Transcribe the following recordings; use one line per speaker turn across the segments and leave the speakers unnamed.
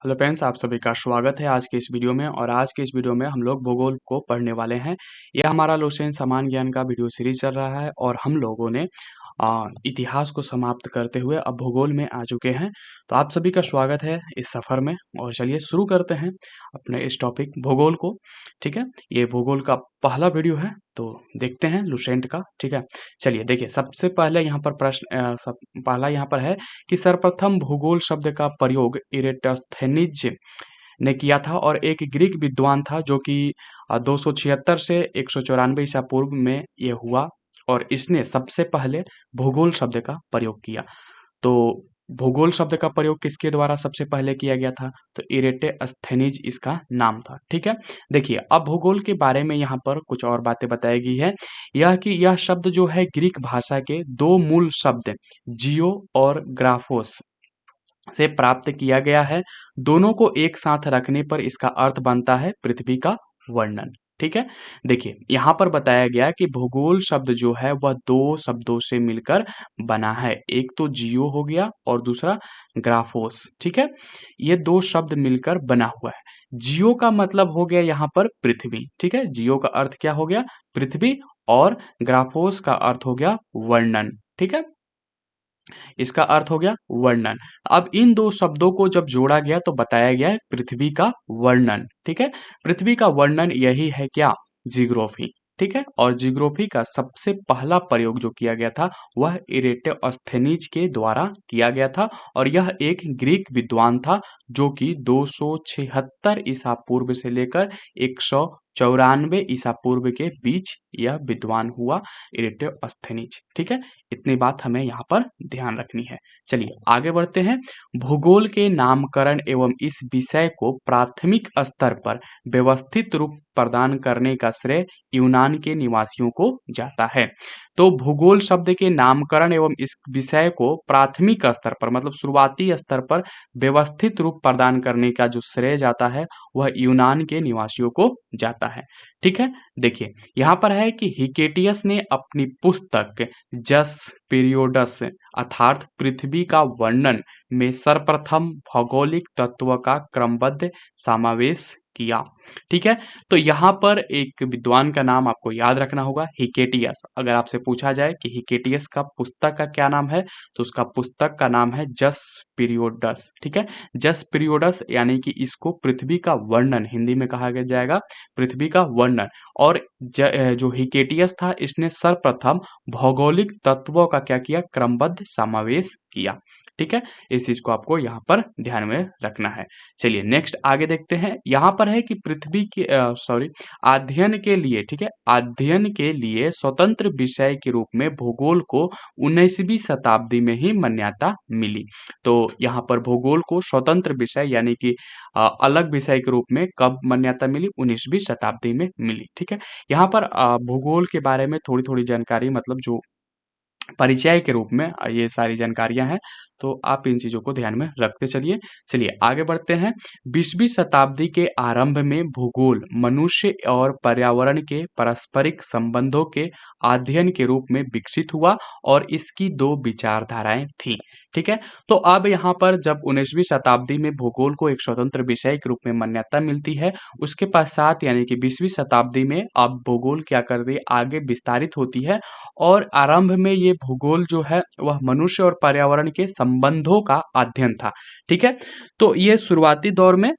Hello friends, आप सभी का स्वागत है आज के इस वीडियो में। और आज के इस वीडियो में हम लोग भूगोल को पढ़ने वाले हैं। यह हमारा लोसेन समान ज्ञान का वीडियो सीरीज चल रहा है और हम लोगों ने इतिहास को समाप्त करते हुए अब भूगोल में आ चुके हैं। तो आप सभी का स्वागत है इस सफ़र में। और चलिए शुरू करते हैं अपने इस टॉपिक भूगोल को। ठीक है, ये भूगोल का पहला वीडियो है, तो देखते हैं लुसेंट का। ठीक है, चलिए देखिए, सबसे पहले यहाँ पर पहला यहाँ पर है कि सर्वप्रथम भूगोल शब्द का प्रयोग इरेटोस्थेनीज ने किया था और एक ग्रीक विद्वान था जो कि 276 से 194 ईसा पूर्व में ये हुआ और इसने सबसे पहले भूगोल शब्द का प्रयोग किया। तो भूगोल शब्द का प्रयोग किसके द्वारा सबसे पहले किया गया था? तो इरेटोस्थेनीज इसका नाम था। ठीक है, देखिए अब भूगोल के बारे में यहाँ पर कुछ और बातें बताई गई है। यह कि यह शब्द जो है ग्रीक भाषा के दो मूल शब्द जियो और ग्राफोस से प्राप्त किया गया है। दोनों को एक साथ रखने पर इसका अर्थ बनता है पृथ्वी का वर्णन। ठीक है, देखिए यहाँ पर बताया गया कि भूगोल शब्द जो है वह दो शब्दों से मिलकर बना है। एक तो जियो हो गया और दूसरा ग्राफोस। ठीक है, ये दो शब्द मिलकर बना हुआ है। जियो का मतलब हो गया यहाँ पर पृथ्वी। ठीक है, जियो का अर्थ क्या हो गया? पृथ्वी। और ग्राफोस का अर्थ हो गया वर्णन। ठीक है, इसका अर्थ हो गया वर्णन। अब इन दो शब्दों को जब जोड़ा गया तो बताया गया है पृथ्वी का वर्णन। ठीक है, पृथ्वी का वर्णन यही है क्या? जियोग्राफी। ठीक है, और जियोग्राफी का सबसे पहला प्रयोग जो किया गया था वह इरेटोस्थेनीज के द्वारा किया गया था और यह एक ग्रीक विद्वान था जो कि 276 ईसा पूर्व से लेकर 194 ईसा पूर्व के बीच यह विद्वान हुआ, इरेटोस्थेनीज। ठीक है, इतनी बात हमें यहाँ पर ध्यान रखनी है। चलिए आगे बढ़ते हैं। भूगोल के नामकरण एवं इस विषय को प्राथमिक स्तर पर व्यवस्थित रूप प्रदान करने का श्रेय यूनान के निवासियों को जाता है। तो भूगोल शब्द के नामकरण एवं इस विषय को प्राथमिक स्तर पर मतलब शुरुआती स्तर पर व्यवस्थित रूप प्रदान करने का जो श्रेय जाता है वह यूनान के निवासियों को जाता है। ठीक है, देखिए यहाँ पर है कि हिकेटियस ने अपनी पुस्तक जस पीरियोडस अर्थात पृथ्वी का वर्णन में सर्वप्रथम भौगोलिक तत्व का क्रमबद्ध समावेश किया। ठीक है, तो यहाँ पर एक विद्वान का नाम आपको याद रखना होगा, हिकेटियस। अगर आपसे पूछा जाए कि हिकेटियस का पुस्तक का क्या नाम है तो उसका पुस्तक का नाम है जस पीरियोडस। ठीक है, जस पीरियोडस यानी कि इसको पृथ्वी का वर्णन हिंदी में कहा गया जाएगा, पृथ्वी का वर्णन। और जो हिकेटियस था इसने सर्वप्रथम भौगोलिक तत्वों का क्या किया? क्रमबद्ध समावेश किया। ठीक है, इस चीज को आपको यहाँ पर ध्यान में रखना है। चलिए नेक्स्ट आगे देखते हैं। यहाँ पर है कि पृथ्वी के अध्ययन के लिए, ठीक है, अध्ययन के लिए स्वतंत्र विषय के रूप में भूगोल को 19वीं शताब्दी में ही मान्यता मिली। तो यहाँ पर भूगोल को स्वतंत्र विषय यानी कि अलग विषय के रूप में कब मान्यता मिली? 19वीं शताब्दी में मिली। ठीक है, यहाँ पर भूगोल के बारे में थोड़ी थोड़ी जानकारी मतलब जो परिचय के रूप में ये सारी जानकारियां हैं, तो आप इन चीजों को ध्यान में रखते चलिए। चलिए आगे बढ़ते हैं। 20वीं शताब्दी के आरंभ में भूगोल मनुष्य और पर्यावरण के पारस्परिक संबंधों के अध्ययन के रूप में विकसित हुआ और इसकी दो विचारधाराएं थी। ठीक है, तो अब यहाँ पर जब 19वीं शताब्दी में भूगोल को एक स्वतंत्र विषय के रूप में मान्यता मिलती है, उसके पश्चात यानी कि 20वीं शताब्दी में अब भूगोल क्या कर रही है? आगे विस्तारित होती है और आरंभ में ये भूगोल जो है वह मनुष्य और पर्यावरण के संबंधों का अध्ययन था। ठीक है, तो ये शुरुआती दौर में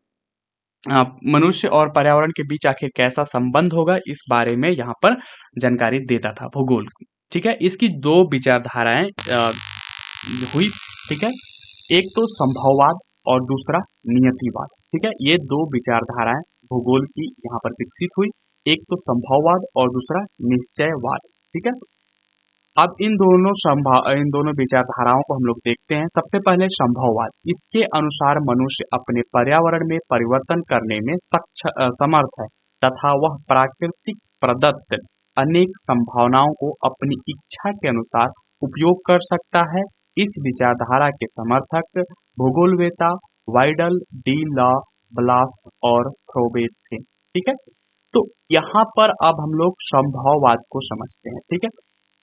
मनुष्य और पर्यावरण के बीच आखिर कैसा संबंध होगा इस बारे में यहाँ पर जानकारी देता था भूगोल। ठीक है, इसकी दो विचारधाराएं हुई। ठीक है, एक तो संभववाद और दूसरा नियतिवाद। ठीक है, ये दो विचारधाराएं भूगोल की यहाँ पर विकसित हुई, एक तो संभववाद और दूसरा निश्चयवाद। ठीक है, अब इन दोनों विचारधाराओं को हम लोग देखते हैं। सबसे पहले संभववाद। इसके अनुसार मनुष्य अपने पर्यावरण में परिवर्तन करने में समर्थ है तथा वह प्राकृतिक प्रदत्त अनेक संभावनाओं को अपनी इच्छा के अनुसार उपयोग कर सकता है। इस विचारधारा के समर्थक भूगोलवेता वाइडल, डी ला ब्लास और फ्रोबेट थे। ठीक है, तो यहाँ पर अब हम लोग संभववाद को समझते हैं। ठीक है,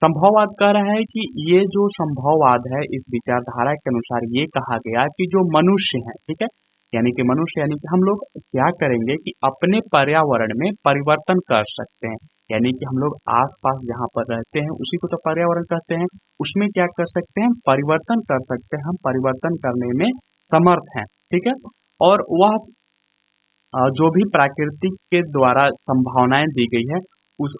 संभववाद कह रहा है कि ये जो संभववाद है इस विचारधारा के अनुसार ये कहा गया कि जो मनुष्य है, ठीक है, यानी कि मनुष्य यानी कि हम लोग क्या करेंगे कि अपने पर्यावरण में परिवर्तन कर सकते हैं। यानी कि हम लोग आसपास जहाँ पर रहते हैं उसी को तो पर्यावरण कहते हैं, उसमें क्या कर सकते हैं, परिवर्तन कर सकते हैं, हम परिवर्तन करने में समर्थ हैं। ठीक है, और वह जो भी प्राकृतिक के द्वारा संभावनाएं दी गई है उस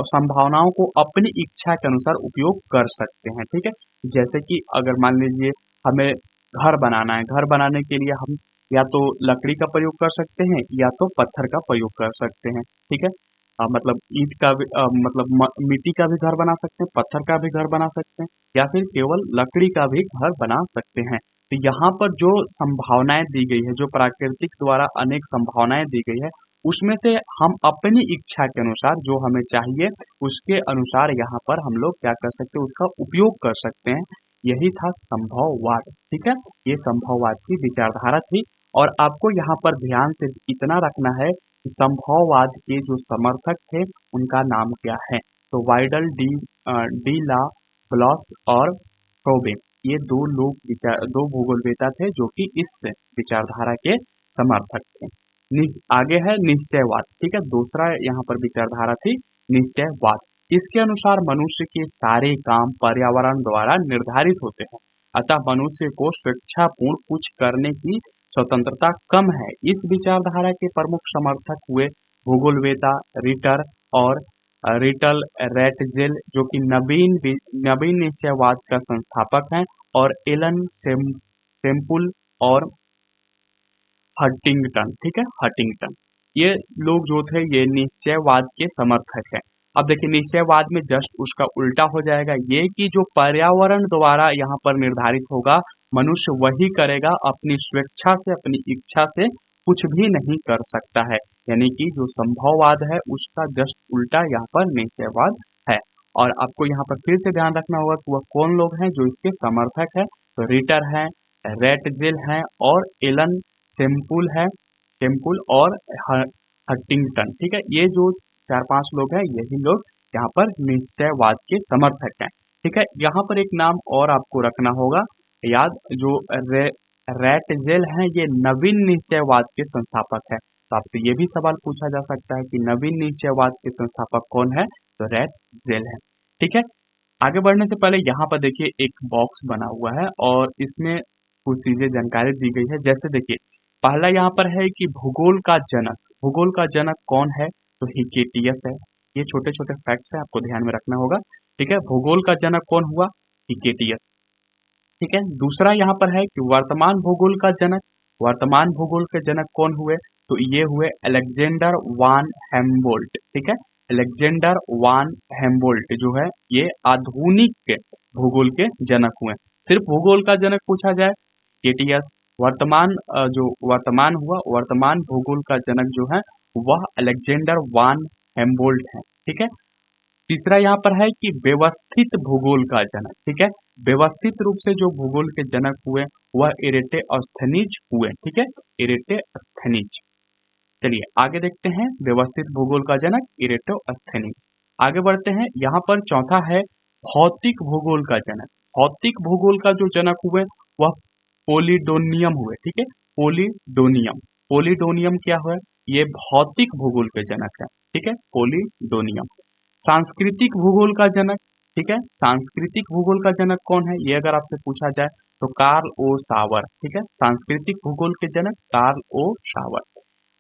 संभावनाओं को अपनी इच्छा के अनुसार उपयोग कर सकते हैं। ठीक है, जैसे कि अगर मान लीजिए हमें घर बनाना है, घर बनाने के लिए हम या तो लकड़ी का प्रयोग कर सकते हैं या तो पत्थर का प्रयोग कर सकते हैं। ठीक है, मतलब ईंट का भी मतलब मिट्टी का भी घर बना सकते हैं, पत्थर का भी घर बना सकते हैं, या फिर केवल लकड़ी का भी घर बना सकते हैं। तो यहाँ पर जो संभावनाएं दी गई है, जो प्राकृतिक द्वारा अनेक संभावनाएं दी गई है, उसमें से हम अपनी इच्छा के अनुसार जो हमें चाहिए उसके अनुसार यहाँ पर हम लोग क्या कर सकते हैं, उसका उपयोग कर सकते हैं। यही था संभववाद। ठीक है, ये संभववाद की विचारधारा थी। और आपको यहाँ पर ध्यान से इतना रखना है कि संभववाद के जो समर्थक थे उनका नाम क्या है। तो वाइडल डी ला ब्लॉस और फ्रोबे, ये दो भूगोलवेता थे जो कि इस विचारधारा के समर्थक थे। आगे है निश्चयवाद। ठीक है, दूसरा यहाँ पर विचारधारा थी निश्चयवाद। इसके अनुसार मनुष्य के सारे काम पर्यावरण द्वारा निर्धारित होते हैं, अतः मनुष्य को स्वेच्छापूर्ण कुछ करने की स्वतंत्रता कम है। इस विचारधारा के प्रमुख समर्थक हुए भूगोलवेता रिटर और रिटल रैटजेल, जो कि नवीन निश्चयवाद का संस्थापक हैं, और एलन सेम्पुल और हटिंगटन। ठीक है, हटिंगटन, ये लोग जो थे ये निश्चयवाद के समर्थक हैं। अब देखिए निश्चयवाद में जस्ट उसका उल्टा हो जाएगा, ये कि जो पर्यावरण द्वारा यहाँ पर निर्धारित होगा मनुष्य वही करेगा, अपनी स्वेच्छा से अपनी इच्छा से कुछ भी नहीं कर सकता है। यानी कि जो संभववाद है उसका जस्ट उल्टा यहाँ पर निश्चयवाद है। और आपको यहाँ पर फिर से ध्यान रखना होगा कि वह कौन लोग हैं जो इसके समर्थक है। तो रिटर है, रैटजेल है और एलन टेम्पुल और हटिंगटन। ठीक है, ये जो 4-5 लोग हैं यही लोग यहाँ पर निश्चयवाद के समर्थक हैं। ठीक है, यहाँ पर एक नाम और आपको रखना होगा याद, जो रैटजेल हैं ये नवीन निश्चयवाद के संस्थापक है। तो आपसे ये भी सवाल पूछा जा सकता है कि नवीन निश्चयवाद के संस्थापक कौन है, तो रैटजेल है। ठीक है, आगे बढ़ने से पहले यहाँ पर देखिए एक बॉक्स बना हुआ है और इसमें कुछ चीजें जानकारी दी गई है। जैसे देखिए पहला यहाँ पर है कि भूगोल का जनक कौन है, तो हिकेटियस है। ये छोटे छोटे फैक्ट्स हैं, आपको ध्यान में रखना होगा। ठीक है, भूगोल का जनक कौन हुआ, हिकेटियस। ठीक है, दूसरा यहाँ पर है कि वर्तमान भूगोल के जनक कौन हुए, तो ये हुए अलेक्जेंडर वान हेम्बोल्ट। ठीक है, अलेक्जेंडर वान हेम्बोल्ट जो है ये आधुनिक भूगोल के जनक हुए। सिर्फ भूगोल का जनक पूछा जाए केटीएस, वर्तमान भूगोल का जनक जो है वह अलेक्जेंडर वान हेम्बोल्ट है। ठीक है, तीसरा यहाँ पर है कि व्यवस्थित भूगोल का जनक। ठीक है, व्यवस्थित रूप से जो भूगोल के जनक हुए वह इरेटोस्थनीज हुए। ठीक है, इरेटोस्थनीज। चलिए आगे देखते हैं व्यवस्थित भूगोल का जनक इरेटोस्थनीज। आगे बढ़ते हैं, यहाँ पर चौथा है भौतिक भूगोल का जनक। भौतिक भूगोल का जो जनक हुए वह पोलिडोनियम हुए। ठीक है, पोलिडोनियम क्या हुआ, ये भौतिक भूगोल के जनक है। ठीक है, पोलिडोनियम। सांस्कृतिक भूगोल का जनक। ठीक है, सांस्कृतिक भूगोल का जनक कौन है, ये अगर आपसे पूछा जाए तो कार्ल ओ शावर। ठीक है, सांस्कृतिक भूगोल के जनक कार्ल ओ शावर।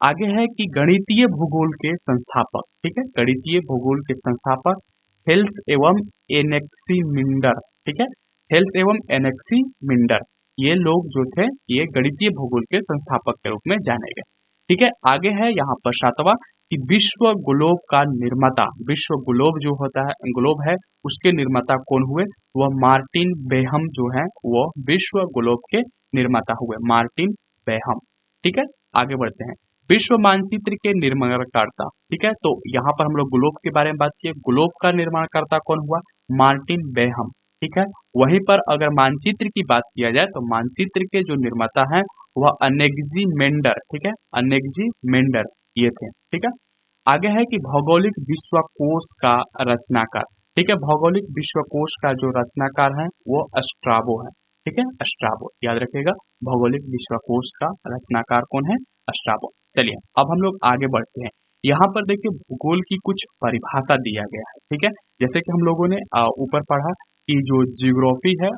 आगे है कि गणितीय भूगोल के संस्थापक। ठीक है, गणितीय भूगोल के संस्थापक हेल्स एवं एनेक्सीमिंडर। ठीक है, हेल्स एवं एनेक्सीमिंडर, ये लोग जो थे ये गणितीय भूगोल के संस्थापक के रूप में जाने गए। ठीक है, आगे है यहाँ पर सातवां कि विश्व ग्लोब का निर्माता, विश्व ग्लोब जो होता है ग्लोब है उसके निर्माता कौन हुए, वह मार्टिन बेहम जो है वह विश्व ग्लोब के निर्माता हुए, मार्टिन बेहम। ठीक है, आगे बढ़ते हैं, विश्व मानचित्र के निर्माणकर्ता। ठीक है, तो यहाँ पर हम लोग ग्लोब के बारे में बात किए, ग्लोब का निर्माणकर्ता कौन हुआ, मार्टिन बेहम। ठीक है, वहीं पर अगर मानचित्र की बात किया जाए तो मानचित्र के जो निर्माता हैं वह अनेग्जीमेंडर। ठीक है, अनेग्जीमेंडर ये थे। ठीक है, आगे है कि भौगोलिक विश्वकोश का रचनाकार। ठीक है, भौगोलिक विश्वकोश का जो रचनाकार है वो स्ट्राबो है। ठीक है, स्ट्राबो याद रखिएगा। भौगोलिक विश्वकोश का रचनाकार कौन है? स्ट्राबो। चलिए अब हम लोग आगे बढ़ते हैं। यहाँ पर देखिए भूगोल की कुछ परिभाषा दिया गया है, ठीक है। जैसे कि हम लोगों ने ऊपर पढ़ा कि जो जियोग्राफी है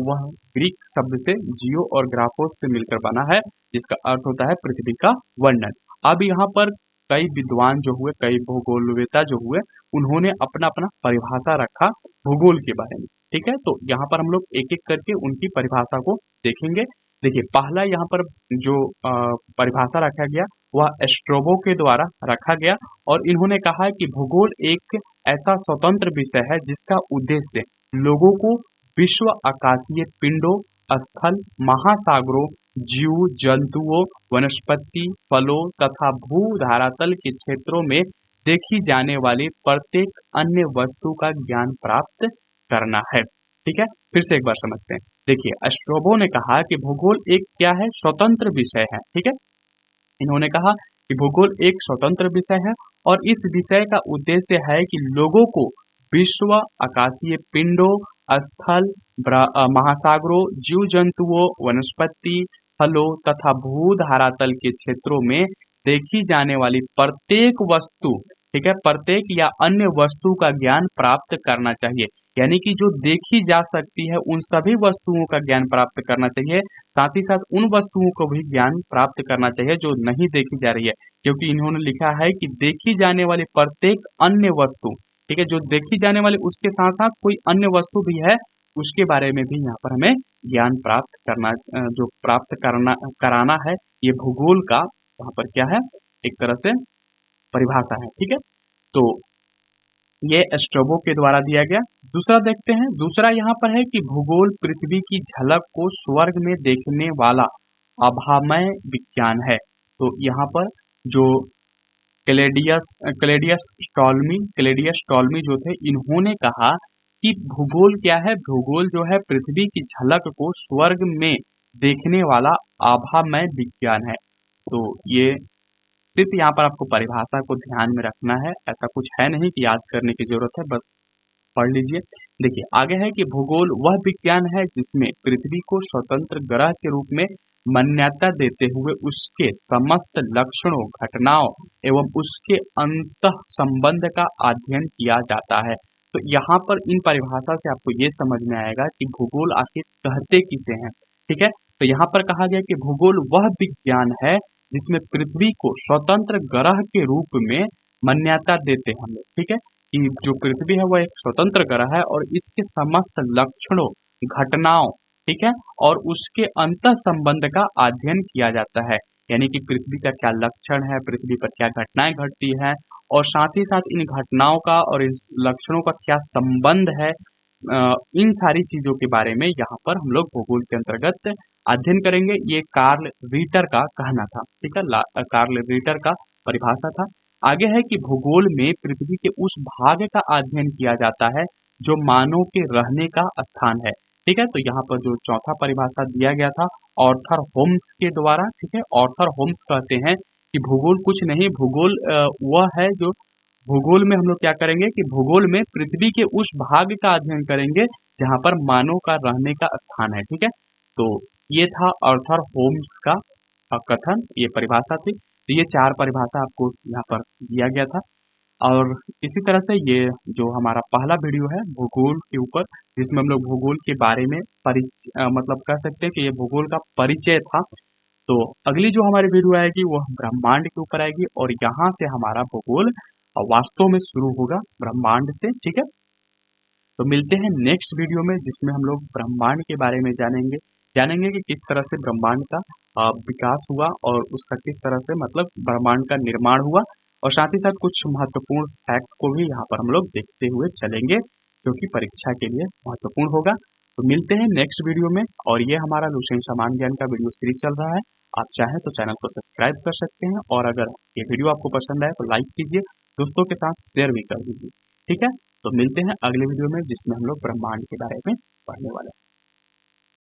वह ग्रीक शब्द से जियो और ग्राफोस से मिलकर बना है, जिसका अर्थ होता है पृथ्वी का वर्णन। अब यहाँ पर कई विद्वान जो हुए, कई भूगोलवेता जो हुए, उन्होंने अपना अपना परिभाषा रखा भूगोल के बारे में, ठीक है। तो यहाँ पर हम लोग एक एक करके उनकी परिभाषा को देखेंगे। देखिए पहला यहाँ पर जो परिभाषा रखा गया वह स्ट्रोबो के द्वारा रखा गया, और इन्होंने कहा कि भूगोल एक ऐसा स्वतंत्र विषय है जिसका उद्देश्य लोगों को विश्व आकाशीय पिंडों, स्थल, महासागरों, जीव जंतुओं, वनस्पति, फलों तथा भू धरातल के क्षेत्रों में देखी जाने वाली प्रत्येक अन्य वस्तु का ज्ञान प्राप्त करना है, ठीक है। फिर से एक बार समझते हैं। देखिए स्ट्रोबो ने कहा कि भूगोल एक क्या है? स्वतंत्र विषय है, ठीक है। इन्होंने कहा कि भूगोल एक स्वतंत्र विषय है और इस विषय का उद्देश्य है कि लोगों को विश्व, आकाशीय पिंडों, स्थल, महासागरों, जीव जंतुओं, वनस्पति, फलों तथा भू धरातल के क्षेत्रों में देखी जाने वाली प्रत्येक वस्तु, ठीक है, प्रत्येक या अन्य वस्तु का ज्ञान प्राप्त करना चाहिए। यानी कि जो देखी जा सकती है उन सभी वस्तुओं का ज्ञान प्राप्त करना चाहिए, साथ ही साथ उन वस्तुओं को भी ज्ञान प्राप्त करना चाहिए जो नहीं देखी जा रही है, क्योंकि इन्होंने लिखा है कि देखी जाने वाली प्रत्येक अन्य वस्तु, ठीक है, जो देखी जाने वाली उसके साथ साथ कोई अन्य वस्तु भी है उसके बारे में भी यहाँ पर हमें ज्ञान प्राप्त करना, जो प्राप्त करना कराना है, ये भूगोल का वहाँ पर क्या है? एक तरह से परिभाषा है, ठीक है। तो ये स्ट्रोबो के द्वारा दिया गया। दूसरा देखते हैं, दूसरा यहाँ पर है कि भूगोल पृथ्वी की झलक को स्वर्ग में देखने वाला आभामय विज्ञान है। तो यहाँ पर जो क्लेडियस टॉल्मी जो थे, इन्होंने कहा कि भूगोल क्या है? भूगोल जो है पृथ्वी की झलक को स्वर्ग में देखने वाला आभामय विज्ञान है। तो ये सिर्फ यहाँ पर आपको परिभाषा को ध्यान में रखना है, ऐसा कुछ है नहीं कि याद करने की जरूरत है, बस पढ़ लीजिए। देखिए आगे है कि भूगोल वह विज्ञान है जिसमें पृथ्वी को स्वतंत्र ग्रह के रूप में मान्यता देते हुए उसके समस्त लक्षणों, घटनाओं एवं उसके अंतः संबंध का अध्ययन किया जाता है। तो यहाँ पर इन परिभाषा से आपको ये समझ में आएगा कि भूगोल आखिर कहते किसे हैं, ठीक है। तो यहाँ पर कहा गया कि भूगोल वह विज्ञान है जिसमें पृथ्वी को स्वतंत्र ग्रह के रूप में मान्यता देते हैं हम लोग, ठीक है, कि जो पृथ्वी है वह एक स्वतंत्र ग्रह है और इसके समस्त लक्षणों, घटनाओं, ठीक है, और उसके अंतः संबंध का अध्ययन किया जाता है। यानी कि पृथ्वी का क्या लक्षण है, पृथ्वी पर क्या घटनाएं घटती हैं, और साथ ही साथ इन घटनाओं का और इन लक्षणों का क्या संबंध है, इन सारी चीजों के बारे में यहाँ पर हम लोग भूगोल के अंतर्गत अध्ययन करेंगे। ये कार्ल रीटर का कहना था, ठीक है, कार्ल रीटर का परिभाषा था। आगे है कि भूगोल में पृथ्वी के उस भाग का अध्ययन किया जाता है जो मानव के रहने का स्थान है, ठीक है। तो यहाँ पर जो चौथा परिभाषा दिया गया था ऑर्थर होम्स के द्वारा, ठीक है, ऑर्थर होम्स कहते हैं कि भूगोल कुछ नहीं, भूगोल वह है जो भूगोल में हम लोग क्या करेंगे कि भूगोल में पृथ्वी के उस भाग का अध्ययन करेंगे जहां पर मानव का रहने का स्थान है, ठीक है। तो ये था आर्थर होम्स का कथन, ये परिभाषा थी। तो ये चार परिभाषा आपको यहाँ पर दिया गया था। और इसी तरह से ये जो हमारा पहला वीडियो है भूगोल के ऊपर, जिसमें हम लोग भूगोल के बारे में मतलब कह सकते हैं कि ये भूगोल का परिचय था। तो अगली जो हमारी वीडियो आएगी वह ब्रह्मांड के ऊपर आएगी और यहाँ से हमारा भूगोल वास्तव में शुरू होगा ब्रह्मांड से, ठीक है। तो मिलते हैं नेक्स्ट वीडियो में जिसमें हम लोग ब्रह्मांड के बारे में जानेंगे कि किस तरह से ब्रह्मांड का विकास हुआ और उसका किस तरह से मतलब ब्रह्मांड का निर्माण हुआ, और साथ ही साथ कुछ महत्वपूर्ण फैक्ट को भी यहाँ पर हम लोग देखते हुए चलेंगे जो कि परीक्षा के लिए महत्वपूर्ण होगा। तो मिलते हैं नेक्स्ट वीडियो में। और ये हमारा लुसेंट सामान्य ज्ञान का वीडियो सीरीज चल रहा है, आप चाहें तो चैनल को सब्सक्राइब कर सकते हैं, और अगर ये वीडियो आपको पसंद आए तो लाइक कीजिए, दोस्तों के साथ शेयर भी कर दीजिए, ठीक है। तो मिलते हैं अगले वीडियो में जिसमें हम लोग ब्रह्मांड के बारे में पढ़ने वाले हैं।